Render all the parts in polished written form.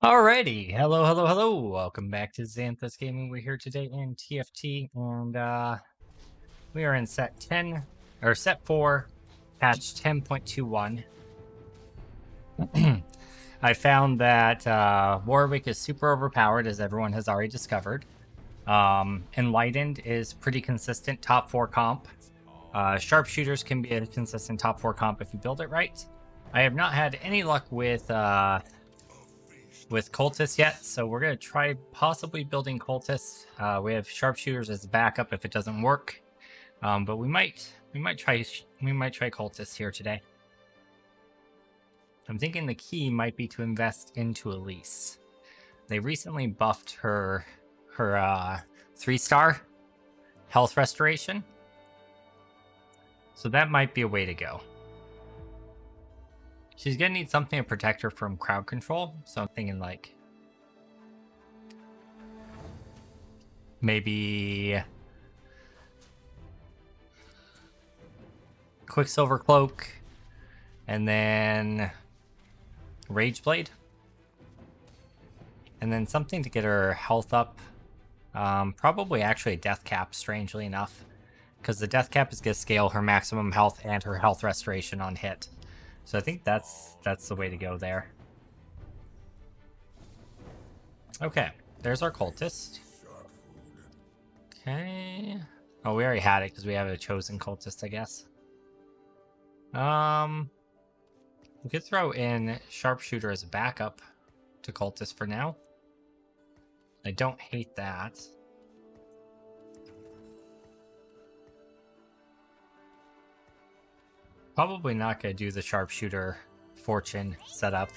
Alrighty, hello. Welcome back to Xanthus Gaming. We're here today in TFT, and we are in set 10 or set 4, patch 10.21. I found that Warwick is super overpowered, as everyone has already discovered. Enlightened is pretty consistent top 4 comp. Sharpshooters can be a consistent top 4 comp if you build it right. I have not had any luck with cultists yet, so we're gonna try possibly building cultists. We have sharpshooters as backup if it doesn't work, but we might try cultists here today. I'm thinking the key might be to invest into Elise. They recently buffed her 3-star health restoration, so that might be a way to go. She's gonna need something to protect her from crowd control, so I'm thinking like maybe Quicksilver Cloak, and then Rage Blade, and then something to get her health up. Probably actually a Death Cap, strangely enough, because the Death Cap is going to scale her maximum health and her health restoration on hit. So I think that's the way to go there. Okay, there's our cultist. Okay. Oh, we already had it because we have a chosen cultist, I guess. We could throw in Sharpshooter as a backup to cultist for now. I don't hate that. Probably not going to do the Sharpshooter fortune setup.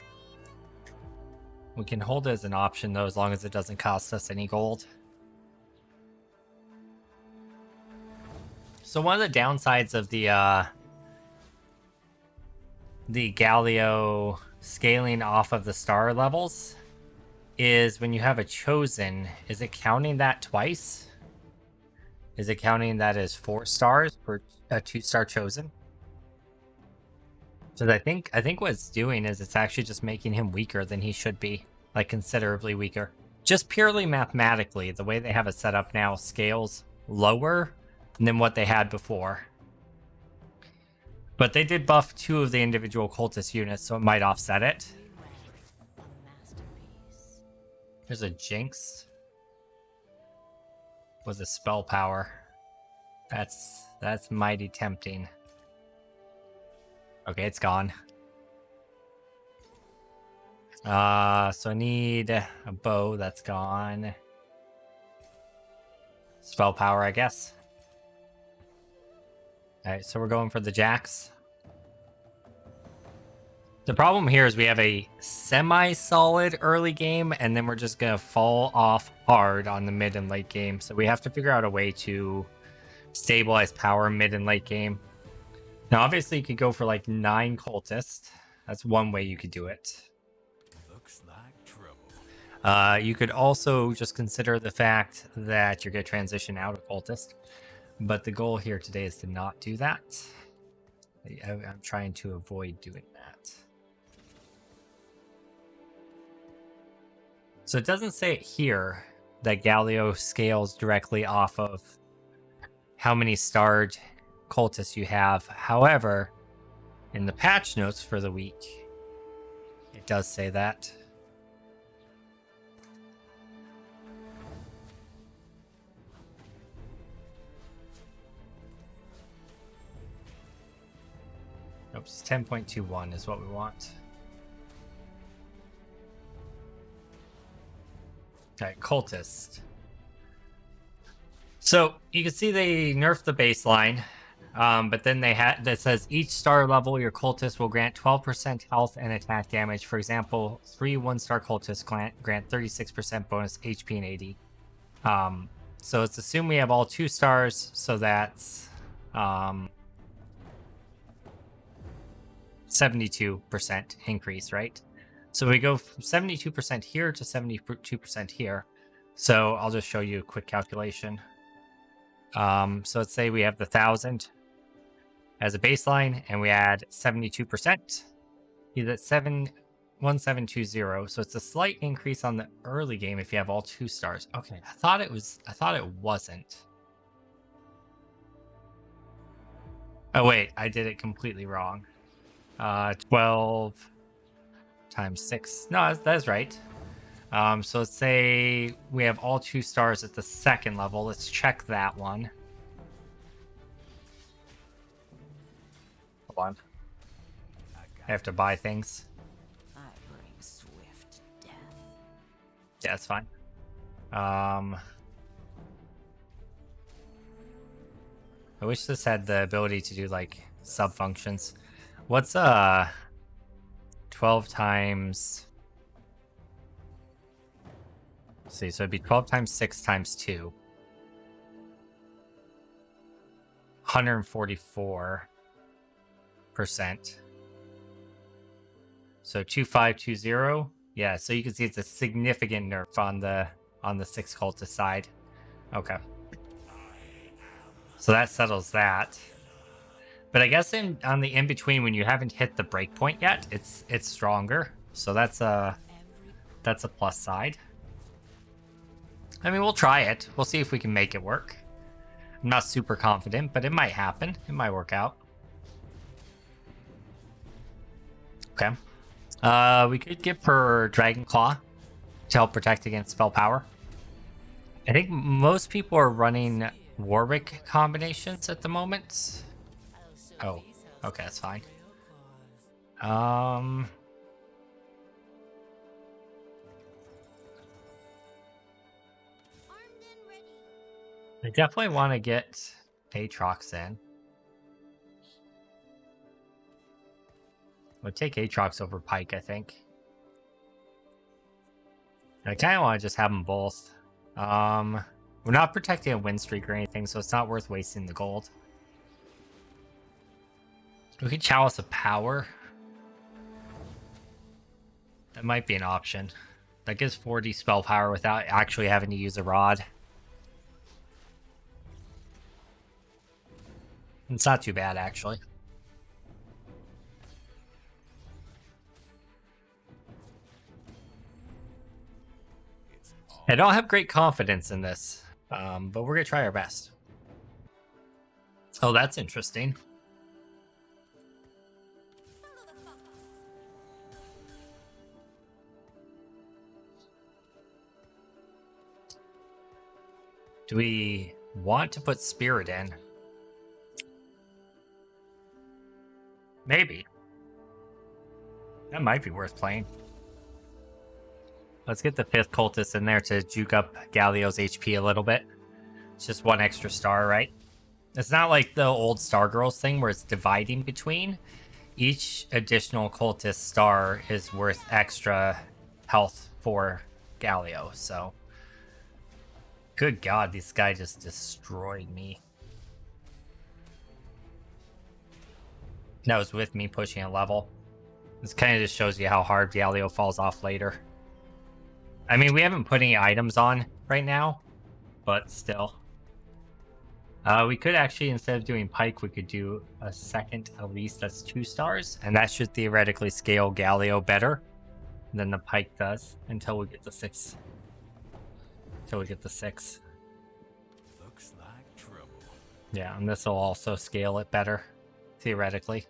We can hold it as an option, though, as long as it doesn't cost us any gold. So one of the downsides of the Galleo scaling off of the star levels is when you have a chosen, is it counting that twice? Is it counting that as 4 stars for a 2-star chosen? So I think what it's doing is it's actually just making him weaker than he should be, like considerably weaker. Just purely mathematically, the way they have it set up now scales lower than what they had before. But they did buff 2 of the individual cultist units, so it might offset it. There's a Jinx with a spell power. That's mighty tempting. Okay, it's gone. So I need a bow. That's gone. Spell power, I guess. Alright, so we're going for the Jax. The problem here is we have a semi-solid early game, and then we're just going to fall off hard on the mid and late game. So we have to figure out a way to stabilize power mid and late game. Now, obviously, you could go for like 9 cultists. That's one way you could do it. Looks like trouble. You could also just consider the fact that you're going to transition out of cultist. But the goal here today is to not do that. I'm trying to avoid doing that. So it doesn't say it here that Galleo scales directly off of how many starred cultists you have. However, in the patch notes for the week, it does say that. Oops, 10.21 is what we want. Okay, cultist. So you can see they nerfed the baseline, but then they had that says each star level your cultist will grant 12% health and attack damage. For example, 3 1-star cultists grant 36% bonus HP and AD. So let's assume we have all 2 stars, so that's 72% increase, right? So we go from 72% here to 72% here. So I'll just show you a quick calculation. So let's say we have the 1,000 as a baseline, and we add 72%. He's at 1720. So it's a slight increase on the early game if you have all 2 stars. Okay, I thought it wasn't. Oh wait, I did it completely wrong. 12 times 6. No, that's right. So let's say we have all 2 stars at the second level. Let's check that one. Hold on. I have to buy things. I bring swift death. Yeah, that's fine. I wish this had the ability to do like sub functions. What's 12 times? Let's see, so it'd be 12 times 6 times 2. 144%. So 2520. Yeah, so you can see it's a significant nerf on the 6 cultist side. Okay. So that settles that. But I guess on the in between when you haven't hit the breakpoint yet, it's stronger. So that's a plus side. I mean, we'll try it. We'll see if we can make it work. I'm not super confident, but it might happen. It might work out. Okay. We could give her Dragon Claw to help protect against spell power. I think most people are running Warwick combinations at the moment. Oh, okay, that's fine. I definitely want to get Aatrox in. We'll take Aatrox over Pike, I think. I kind of want to just have them both. We're not protecting a win streak or anything, so it's not worth wasting the gold. We could Chalice of Power. That might be an option. That gives 40 spell power without actually having to use a rod. It's not too bad, actually. I don't have great confidence in this, but we're going to try our best. Oh, that's interesting. Do we want to put Spirit in? Maybe. That might be worth playing. Let's get the 5th cultist in there to juke up Galleo's HP a little bit. It's just 1 extra star, right? It's not like the old Stargirls thing where it's dividing between. Each additional cultist star is worth extra health for Galleo, so... Good God, this guy just destroyed me. That was with me pushing a level. This kind of just shows you how hard Galleo falls off later. I mean, we haven't put any items on right now, but still. We could actually, instead of doing Pike, we could do a second Elise that's 2 stars, and that should theoretically scale Galleo better than the Pike does until we get the 6. Looks like trouble. Yeah, and this will also scale it better, theoretically.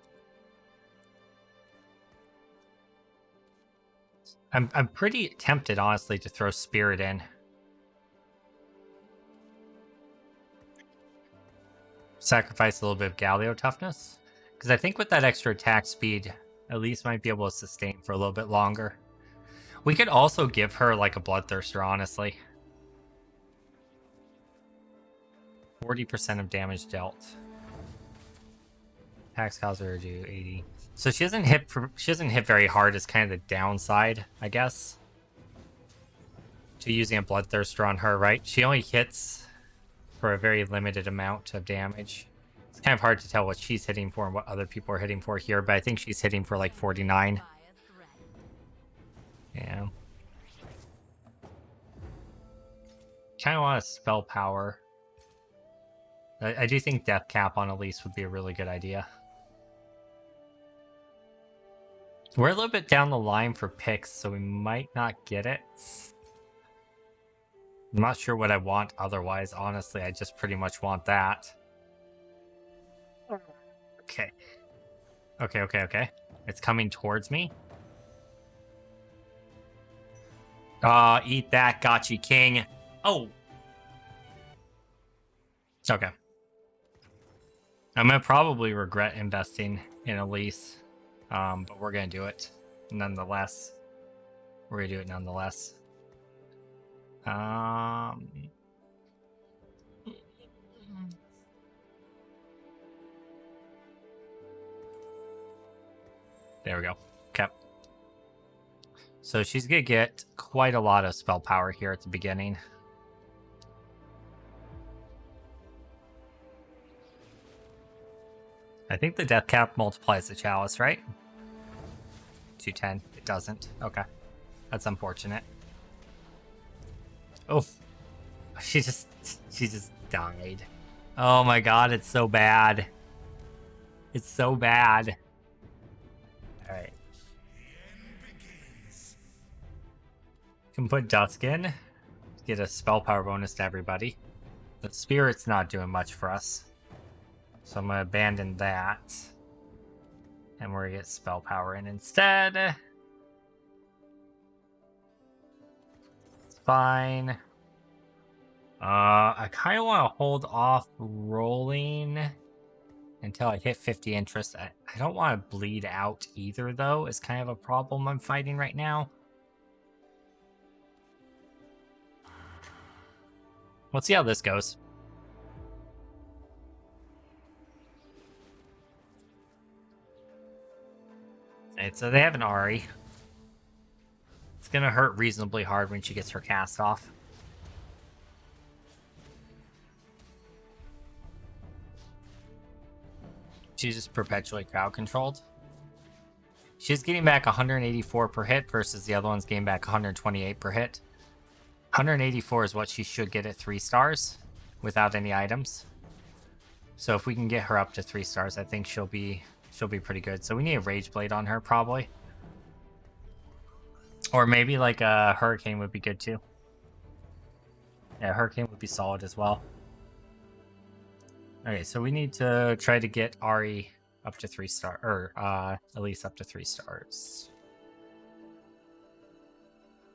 I'm pretty tempted, honestly, to throw Spirit in. Sacrifice a little bit of Galleo toughness. Because I think with that extra attack speed, Elise might be able to sustain for a little bit longer. We could also give her like a Bloodthirster, honestly. 40% of damage dealt. Attacks cause her to do 80. So she doesn't hit very hard is kind of the downside, I guess. To using a Bloodthirster on her, right? She only hits for a very limited amount of damage. It's kind of hard to tell what she's hitting for and what other people are hitting for here, but I think she's hitting for like 49. Yeah. Kind of want to spell power. I do think Death Cap on Elise would be a really good idea. We're a little bit down the line for picks, so we might not get it. I'm not sure what I want otherwise, honestly. I just pretty much want that. Okay. Okay. It's coming towards me. Eat that, gotcha, king. Oh! Okay. I'm gonna probably regret investing in Elise, but we're gonna do it nonetheless. We're gonna do it nonetheless. There we go. Okay. So she's gonna get quite a lot of spell power here at the beginning. I think the death cap multiplies the chalice, right? 210. It doesn't. Okay. That's unfortunate. Oh. She just died. Oh my god, it's so bad. It's so bad. Alright. Can put Dusk in. Get a spell power bonus to everybody. The Spirit's not doing much for us. So I'm gonna abandon that. And we're gonna get spell power in instead. It's fine. I kind of want to hold off rolling until I hit 50 interest. I don't want to bleed out either, though. It's kind of a problem I'm fighting right now. Let's see how this goes. Alright, so they have an Ari. It's going to hurt reasonably hard when she gets her cast off. She's just perpetually crowd controlled. She's getting back 184 per hit versus the other one's getting back 128 per hit. 184 is what she should get at 3 stars without any items. So if we can get her up to 3 stars, I think she'll be pretty good. So we need a Rage Blade on her probably. Or maybe like a Hurricane would be good too. Yeah, Hurricane would be solid as well. Okay, so we need to try to get Ari up to 3 stars, or Elise up to 3 stars.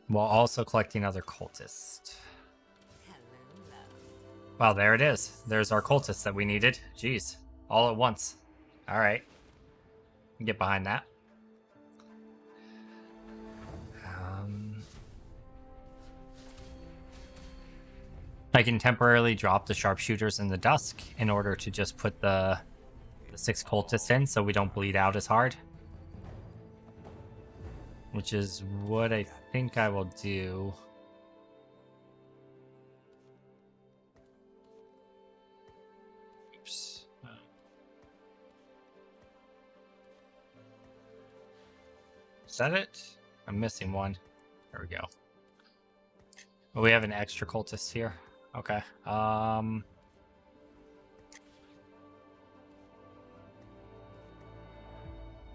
While also collecting other cultists. Wow, there it is. There's our cultists that we needed. Jeez, all at once. All right, get behind that. I can temporarily drop the sharpshooters in the dusk in order to just put the 6 cultists in so we don't bleed out as hard. Which is what I think I will do. Oops. Is that it? I'm missing one. There we go. Oh, we have an extra cultist here. Okay.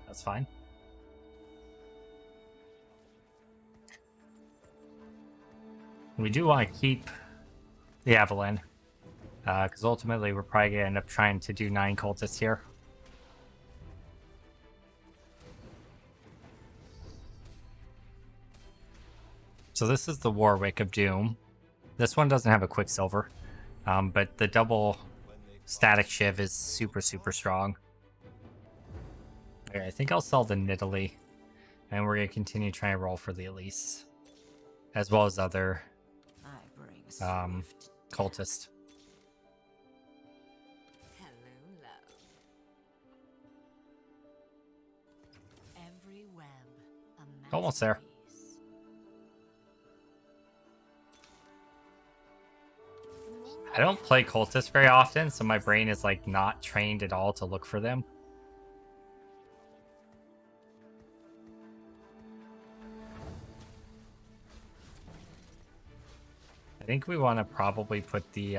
That's fine. We do want to keep the Avalon, because ultimately we're probably going to end up trying to do 9 cultists here. So this is the Warwick of Doom. This one doesn't have a Quicksilver, but the double static shiv is super strong. Okay, I think I'll sell the Nidalee, and we're going to continue trying to roll for the Elise, as well as other cultist. Hello, love. Every web, a Almost there. I don't play cultists very often, so my brain is like not trained at all to look for them. I think we want to probably put the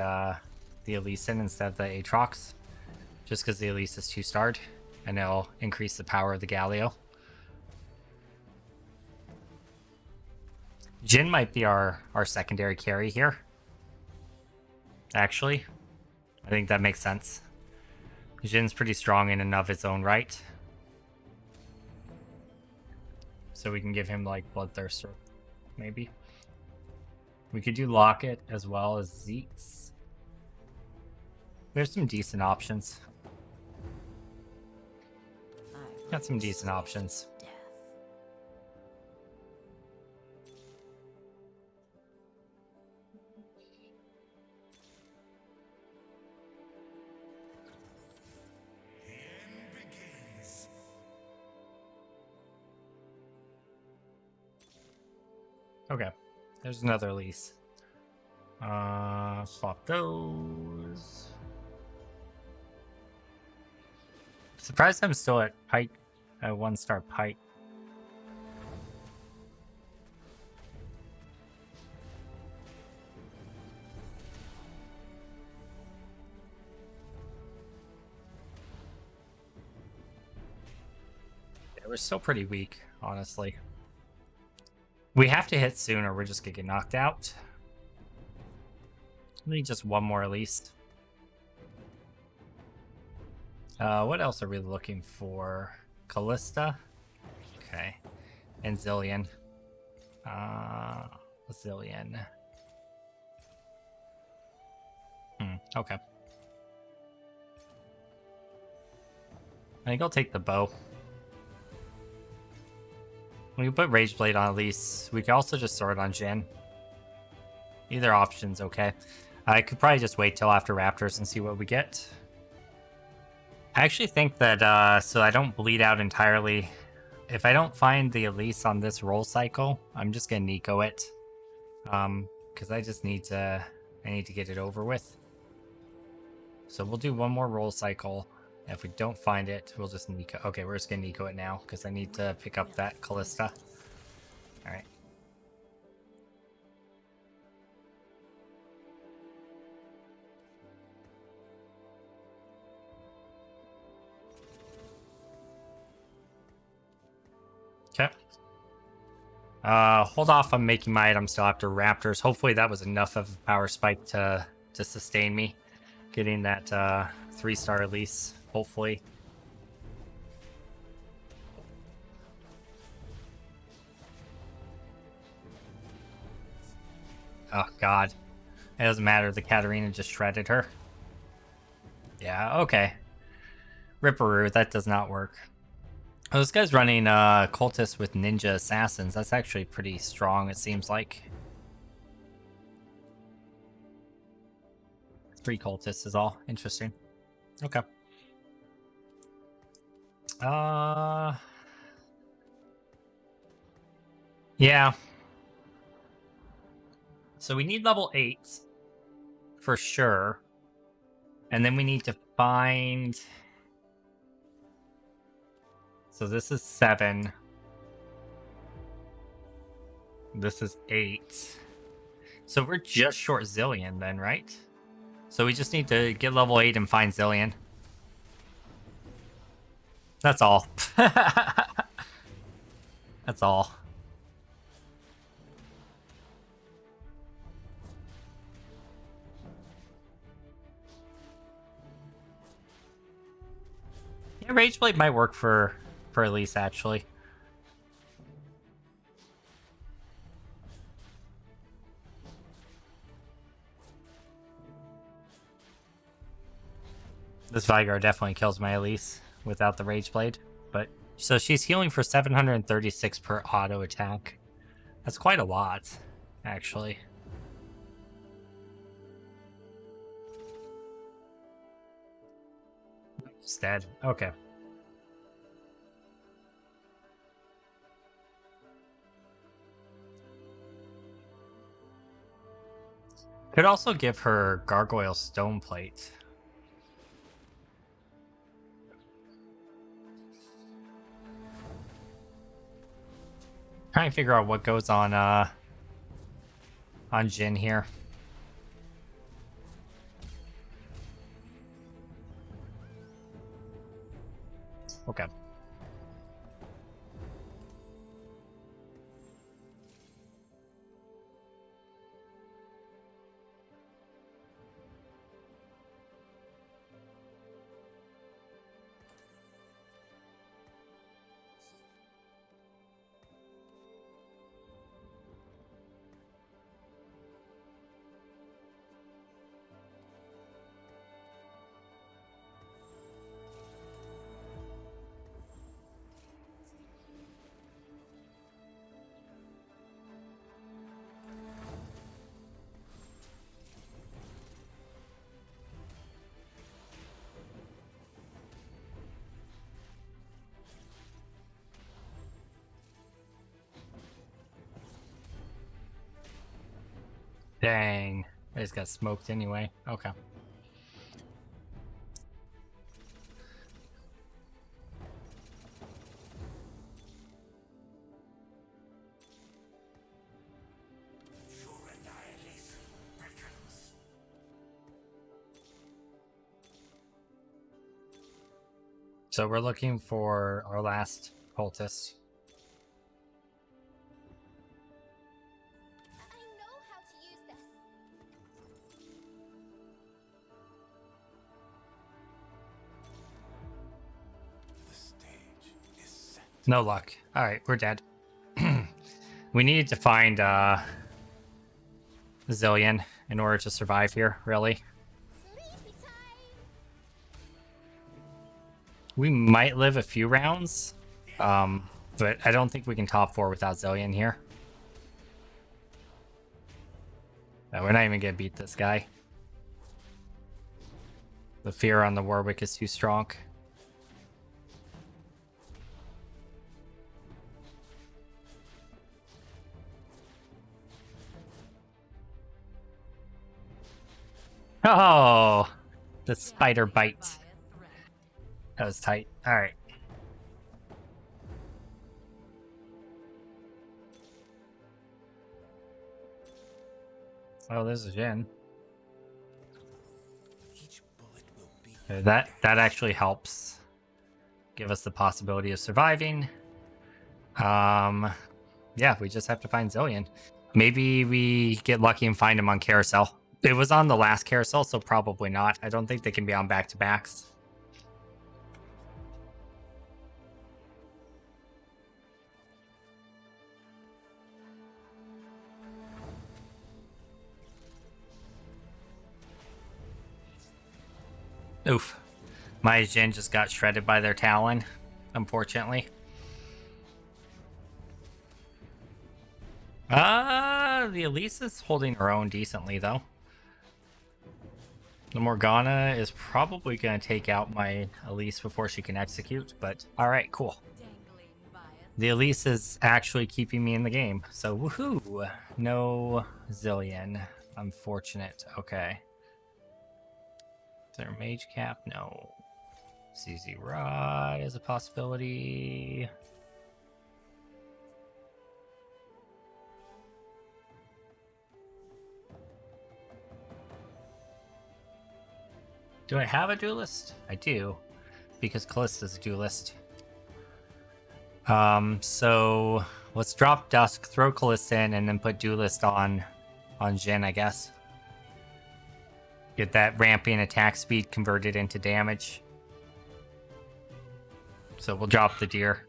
Elise in instead of the Aatrox, just because the Elise is 2-starred, and it'll increase the power of the Galleo. Jin might be our secondary carry here. Actually, I think that makes sense. Jin's pretty strong in and of his own right. So we can give him like Bloodthirster, maybe. We could do Locket as well as Zeke's. There's some decent options. Got some decent options. Death. Okay, there's another Elise. Swap those. Surprised I'm still at Pike, at 1-star Pike. Yeah, we're still pretty weak, honestly. We have to hit soon or we're just gonna get knocked out. I need just one more at least. What else are we looking for? Callista? Okay. And Zillion. Zillion. Okay. I think I'll take the bow. We can put Rage Blade on Elise. We can also just throw it on Jin. Either option's okay. I could probably just wait till after Raptors and see what we get. I actually think that, so I don't bleed out entirely, if I don't find the Elise on this roll cycle, I'm just gonna Nico it. Because I just need to, get it over with. So we'll do one more roll cycle. If we don't find it, we'll just Nico. Okay, we're just gonna Nico it now, because I need to pick up that Callista. Alright. Okay. Hold off on making my items till after Raptors. Hopefully that was enough of a power spike to sustain me. Getting that 3-star Elise, hopefully. Oh god. It doesn't matter, the Katarina just shredded her. Yeah, okay. Ripperoo, that does not work. Oh, this guy's running Cultists with Ninja Assassins. That's actually pretty strong, it seems like. 3 Cultists is all. Interesting. Okay. Yeah. So we need level 8 for sure. And then we need to find... So this is 7. This is 8. So we're just short Zillion then, right? So we just need to get level 8 and find Zillion. That's all. That's all. Yeah, Rageblade might work for Elise, actually. This Vigar definitely kills my Elise without the Rageblade. But so she's healing for 736 per auto attack. That's quite a lot, actually. She's dead. Okay. Could also give her Gargoyle Stone Plate. Trying to figure out what goes on Jin here. Okay. Dang. I just got smoked anyway. Okay. So we're looking for our last cultist. I know how to use this. The stage is set. No luck. All right, we're dead. We needed to find Zillion in order to survive here, really. Sleepy time. We might live a few rounds, but I don't think we can top 4 without Zillion here. No, we're not even gonna beat this guy. The fear on the Warwick is too strong. Oh, the spider bite. That was tight. All right. Oh, this is Jin. Each bullet will be That actually helps give us the possibility of surviving. Yeah, we just have to find Zillion. Maybe we get lucky and find him on carousel. It was on the last carousel, so probably not. I don't think they can be on back-to-backs. Oof. My Jin just got shredded by their Talon, unfortunately. The Elise is holding her own decently, though. The Morgana is probably going to take out my Elise before she can execute, but alright, cool. Dangling by a The Elise is actually keeping me in the game, so woohoo! No Zillion. Unfortunate. Okay. Is there a Mage Cap? No. CZ Rod is a possibility. Do I have a duelist? I do, because Cultists is a duelist. So let's drop Dusk, throw Cultist in, and then put duelist on Jin, I guess. Get that ramping attack speed converted into damage. So we'll drop the deer.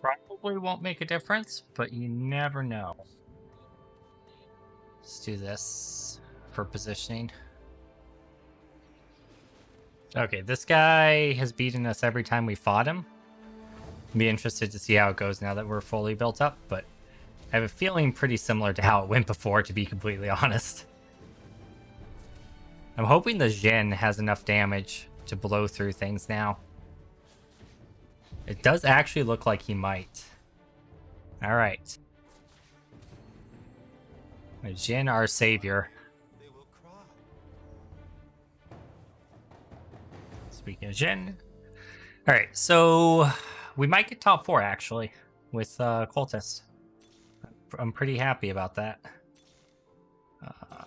Probably won't make a difference, but you never know. Let's do this for positioning. Okay, this guy has beaten us every time we fought him. Be interested to see how it goes now that we're fully built up, but I have a feeling pretty similar to how it went before, to be completely honest. I'm hoping the Jin has enough damage to blow through things now. It does actually look like he might. Alright. Jin, our savior. they will cry. Speaking of Jin. Alright, so we might get top 4 actually with Cultists. I'm pretty happy about that.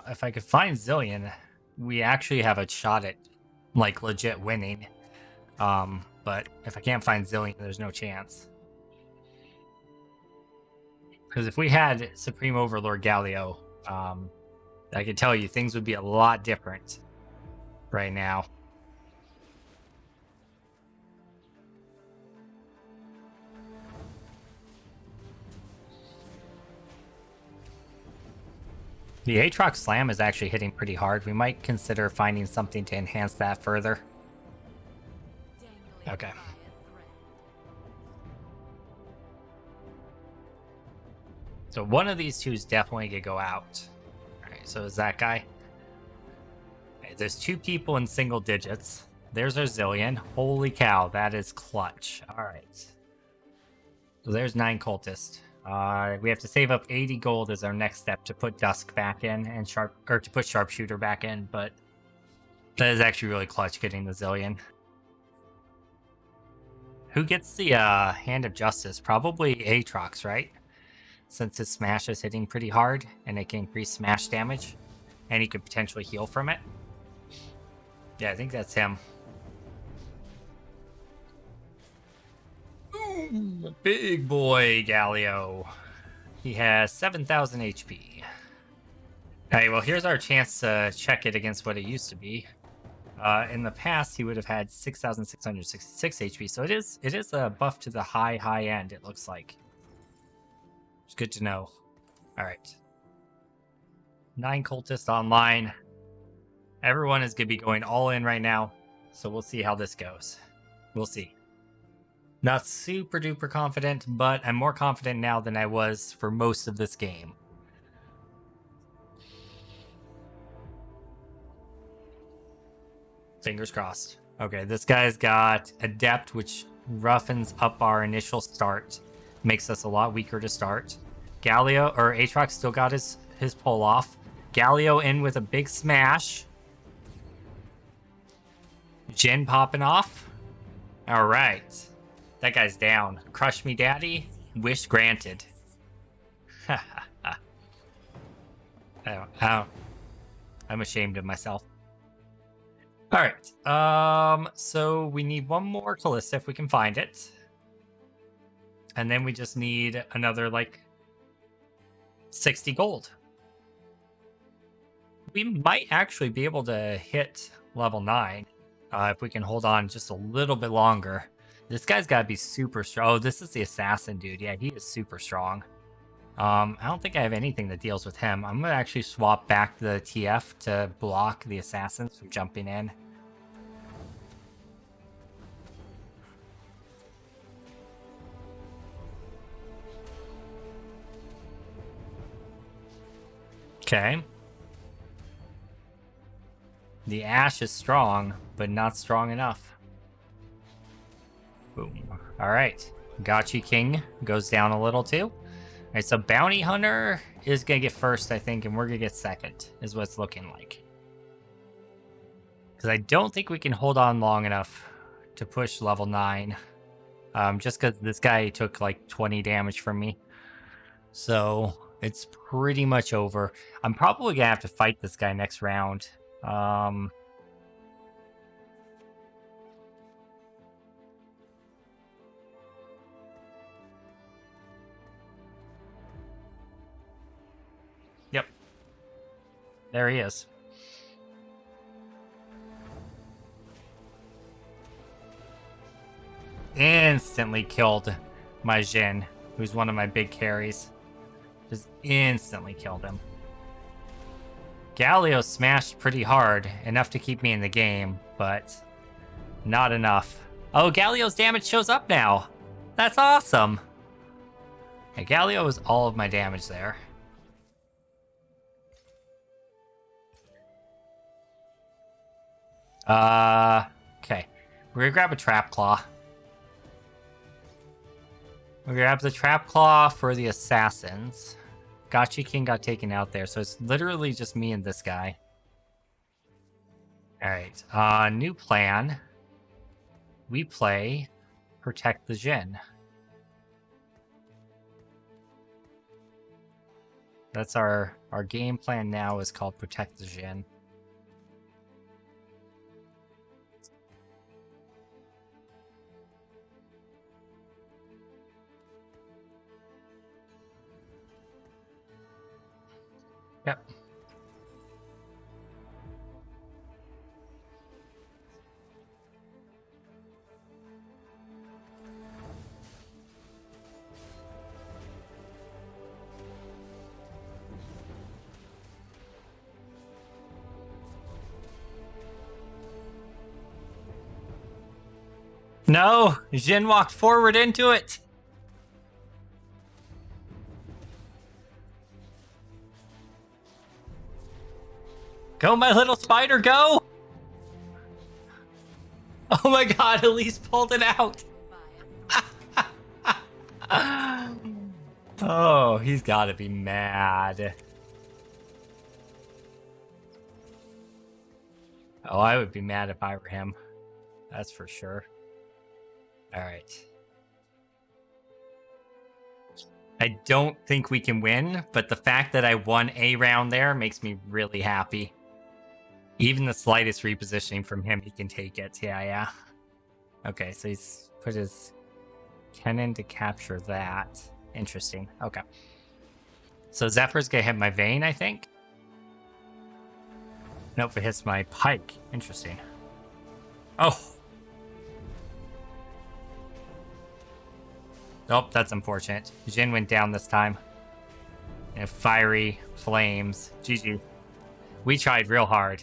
If I could find Zillion, we actually have a shot at like legit winning. But if I can't find Zillion, there's no chance. Because if we had Supreme Overlord Galleo, I can tell you things would be a lot different right now. The Aatrox Slam is actually hitting pretty hard. We might consider finding something to enhance that further. dangling Okay. by a So one of these two is definitely gonna go out. All right, so is that guy? Okay, there's 2 people in single digits. There's our zillion. Holy cow, that is clutch. All right. So there's 9 cultists. We have to save up 80 gold as our next step to put Dusk back in and to put Sharpshooter back in, but that is actually really clutch getting the zillion. Who gets the Hand of Justice? Probably Aatrox, right? Since his smash is hitting pretty hard and it can increase smash damage, and he could potentially heal from it. Yeah, I think that's him. Ooh, big boy Galleo. He has 7,000 HP. Alright, well, here's our chance to check it against what it used to be. In the past, he would have had 6,666 HP, so it is a buff to the high end, it looks like. It's good to know. Alright. 9 cultists online. Everyone is going to be going all in right now, so we'll see how this goes. We'll see. Not super duper confident, but I'm more confident now than I was for most of this game. Fingers crossed. Okay, this guy's got Adept, which roughens up our initial start. Makes us a lot weaker to start. Galleo, or Aatrox still got his pull off. Galleo in with a big smash. Jin popping off. All right. That guy's down. Crush me, daddy. Wish granted. I'm ashamed of myself. All right. So we need one more Callista if we can find it. And then we just need another, like, 60 gold. We might actually be able to hit level 9 if we can hold on just a little bit longer. This guy's got to be super strong. Oh, this is the assassin dude. Yeah, he is super strong. I don't think I have anything that deals with him. I'm going to actually swap back the TF to block the assassins from jumping in. Okay. The Ash is strong, but not strong enough. Boom. All right. Gotchi King goes down a little too. All right, so Bounty Hunter is going to get first, I think, and we're going to get second, is what it's looking like. Because I don't think we can hold on long enough to push level 9. Just because this guy took like 20 damage from me. So it's pretty much over. I'm probably going to have to fight this guy next round. Yep. There he is. Instantly killed my Jin, who's one of my big carries. Just instantly killed him. Galleo smashed pretty hard, enough to keep me in the game, but not enough. Oh, Galeo's damage shows up now. That's awesome. Yeah, Galleo was all of my damage there. Okay. We're gonna grab a Trap Claw. We're gonna grab the Trap Claw for the assassins. Gotchi King got taken out there, so it's literally just me and this guy. Alright, new plan. We play Protect the Jin. That's our game plan now, is called Protect the Jin. Yep. No! Jin walked forward into it! Go, my little spider, go! Oh my god, Elise pulled it out! Oh, he's gotta be mad. Oh, I would be mad if I were him. That's for sure. Alright. I don't think we can win, but the fact that I won a round there makes me really happy. Even the slightest repositioning from him, he can take it. Yeah. Okay, so he's put his cannon to capture that. Interesting. Okay. So Zephyr's gonna hit my vein, I think. Nope, it hits my pike. Interesting. Oh. Oh, that's unfortunate. Jin went down this time. And fiery flames. GG. We tried real hard.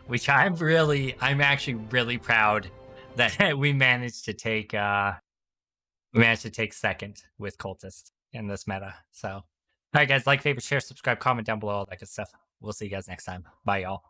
I'm actually really proud that we managed to take second with Cultist in this meta. So, all right, guys, like, favorite, share, subscribe, comment down below, all that good stuff. We'll see you guys next time. Bye, y'all.